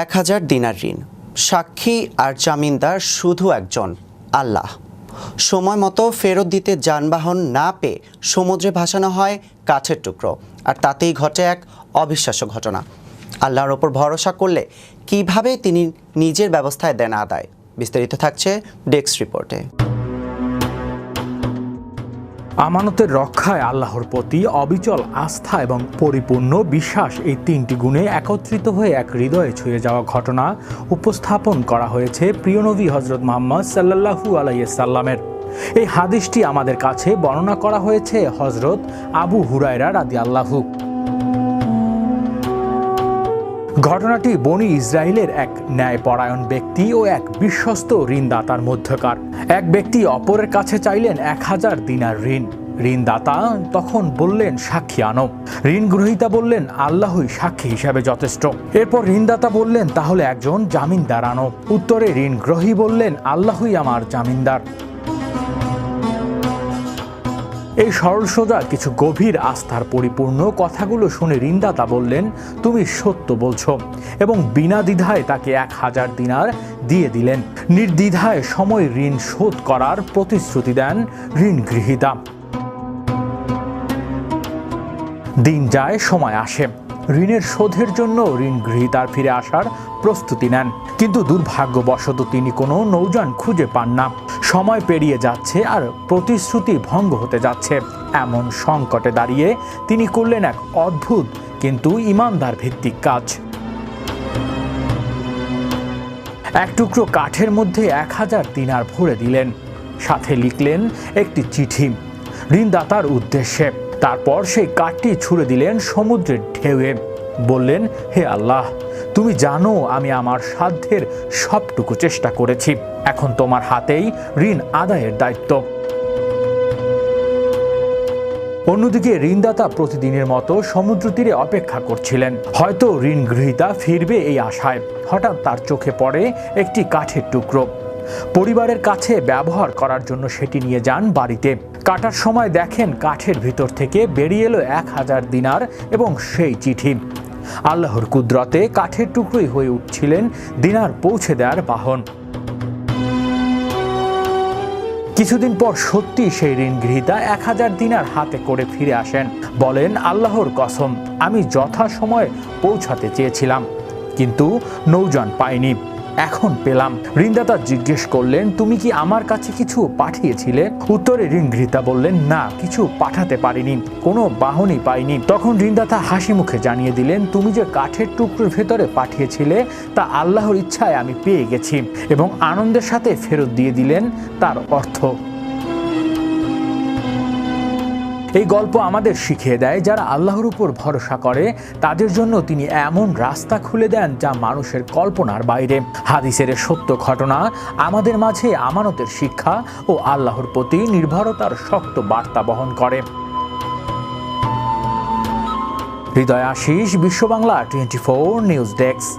1000 দিনার ঋণ, সাক্ষী আর জামিনদার শুধু একজন, আল্লাহ। সময় মতো ফেরত দিতে যানবাহন না পেয়ে সমুদ্রে ভাসানো হয় কাঠের টুকরো, আর তাতেই ঘটে এক অবিশ্বাস্য ঘটনা। আল্লাহর ওপর ভরসা করলে কিভাবে তিনি নিজের ব্যবস্থায় দেন আদায়, বিস্তারিত থাকছে ডেস্ক রিপোর্টে। আমানতের রক্ষায় আল্লাহর প্রতি অবিচল আস্থা এবং পরিপূর্ণ বিশ্বাস, এই তিনটি গুণে একত্রিত হয়ে এক হৃদয়ে ছুঁয়ে যাওয়া ঘটনা উপস্থাপন করা হয়েছে প্রিয় নবী হযরত মুহাম্মদ সাল্লাল্লাহু আলাইহি সাল্লামের। এই হাদিসটি আমাদের কাছে বর্ণনা করা হয়েছে হযরত আবু হুরায়রা রাদিয়াল্লাহু। ঘটনাটি বনি ইসরায়েলের এক ন্যায়পরায়ণ ব্যক্তি ও এক বিশ্বস্ত ঋণদাতার মধ্যকার। এক ব্যক্তি অপরের কাছে চাইলেন 1000 দিনার ঋণ। ঋণদাতা তখন বললেন, সাক্ষী আনো। ঋণ গ্রহীতা বললেন, আল্লাহই সাক্ষী হিসাবে যথেষ্ট। এরপর ঋণদাতা বললেন, তাহলে একজন জামিনদার আনো। উত্তরে ঋণ গ্রহী বললেন, আল্লাহই আমার জামিনদার। এই সরল সোজা কিছু গভীর আস্থার পরিপূর্ণ কথাগুলো শুনে ঋণদাতা বললেন, তুমি সত্য বলছো, এবং বিনা দ্বিধায় তাকে 1000 দিনার দিয়ে দিলেন। নির্দ্বিধায় সময় ঋণ শোধ করার প্রতিশ্রুতি দেন ঋণ গৃহীতা। দিন যায়, সময় আসে, ঋণের শোধের জন্য ঋণ গৃহীতার ফিরে আসার প্রস্তুতি নেন, কিন্তু দুর্ভাগ্যবশত তিনি কোনো নৌযান খুঁজে পান না। সময় পেরিয়ে যাচ্ছে আর প্রতিশ্রুতি ভঙ্গ হতে যাচ্ছে। এমন সংকটে দাঁড়িয়ে তিনি করলেন এক অদ্ভুত কিন্তু ইমানদার ভিত্তিক কাজ। এক টুকরো কাঠের মধ্যে 1000 দিনার ভরে দিলেন, সাথে লিখলেন একটি চিঠি ঋণদাতার উদ্দেশ্যে। তারপর সেই কাঠটি ছুঁড়ে দিলেন সমুদ্রের ঢেউয়ে। বললেন, হে আল্লাহ, তুমি জানো আমি আমার সাধ্যের সবটুকু চেষ্টা করেছি, এখন তোমার হাতেই ঋণ আদায়ের দায়িত্ব। অন্যদিকে ঋণদাতা প্রতিদিনের মতো সমুদ্র তীরে অপেক্ষা করছিলেন, হয়তো ঋণ গৃহীতা ফিরবে এই আশায়। হঠাৎ তার চোখে পড়ে একটি কাঠের টুকরো। পরিবারের কাছে ব্যবহার করার জন্য সেটি নিয়ে যান বাড়িতে। কাটার সময় দেখেন কাঠের ভিতর থেকে বেরিয়ে এলো 1000 দিনার এবং সেই চিঠি। আল্লাহর কুদরতে কাঠের টুকরোই হয়ে উঠছিলেন দিনার পৌঁছে দেওয়ার বাহন। কিছুদিন পর সত্যি সেই ঋণ গৃহীতা 1000 দিনার হাতে করে ফিরে আসেন। বলেন, আল্লাহর কসম, আমি যথাসময়ে পৌঁছাতে চেয়েছিলাম, কিন্তু নৌযান পাইনি, এখন পেলাম। ঋণদাতা জিজ্ঞেস করলেন, তুমি কি আমার কাছে কিছু পাঠিয়েছিলে? উত্তরে ঋণ গৃহীতা বললেন, না, কিছু পাঠাতে পারিনি, কোনো বাহনই পাইনি। তখন ঋণদাতা হাসি মুখে জানিয়ে দিলেন, তুমি যে কাঠের টুকরোর ভেতরে পাঠিয়েছিলে তা আল্লাহর ইচ্ছায় আমি পেয়ে গেছি, এবং আনন্দের সাথে ফেরত দিয়ে দিলেন তার অর্থ। এই গল্প আমাদের শিখিয়ে দেয়, যারা আল্লাহর উপর ভরসা করে তাদের জন্য তিনি এমন রাস্তা খুলে দেন যা মানুষের কল্পনার বাইরে। হাদিসের সত্য ঘটনা আমাদের মাঝে আমানতের শিক্ষা ও আল্লাহর প্রতি নির্ভরতার শক্ত বার্তা বহন করে। হৃদয় আশিস, বিশ্ব বাংলা 24 নিউজ ডেস্ক।